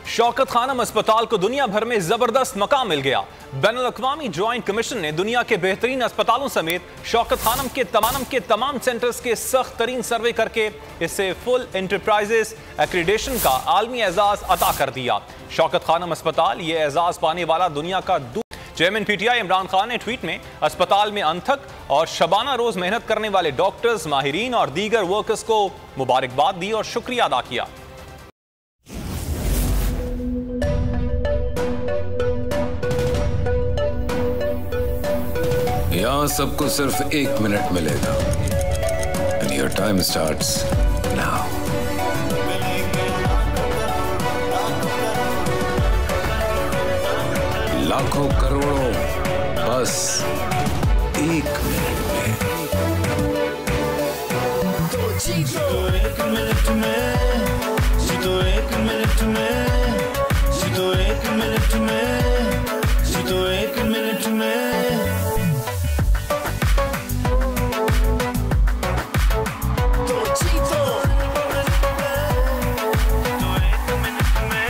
शौकत खानम अस्पताल को दुनिया भर में जबरदस्त मकाम मिल गया। बैनुल-अक़वामी ज्वाइंट कमीशन ने दुनिया के बेहतरीन अस्पतालों समेत शौकत खानम के तमाम सेंटर्स के सख्त तरीन सर्वे करके इसे फुल एंटरप्राइजेस एक्रीडेशन का आलमी एजाज अता कर दिया। शौकत खानम अस्पताल ये एजाज पाने वाला दुनिया का चेयरमैन पीटीआई इमरान खान ने ट्वीट में अस्पताल में अनथक और शबाना रोज मेहनत करने वाले डॉक्टर्स, माहिरीन और दीगर वर्कर्स को मुबारकबाद दी और शुक्रिया अदा किया। यहां सबको सिर्फ 1 मिनट मिलेगा। And your time starts now. लाखों करोड़ों बस 1 मिनट में। जीतो 1 मिनट में, जीतो 1 मिनट में, जीतो 1 मिनट में, जीतो 1 मिनट में। तो जीतो 1 मिनट में।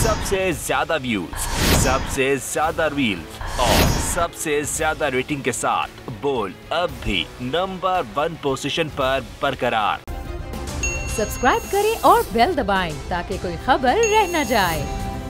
सबसे ज्यादा व्यूज, सबसे ज्यादा रील्स और सबसे ज्यादा रेटिंग के साथ बोल्ड अब भी नंबर 1 पोजीशन पर बरकरार। सब्सक्राइब करें और बेल दबाएं ताकि कोई खबर रह न जाए।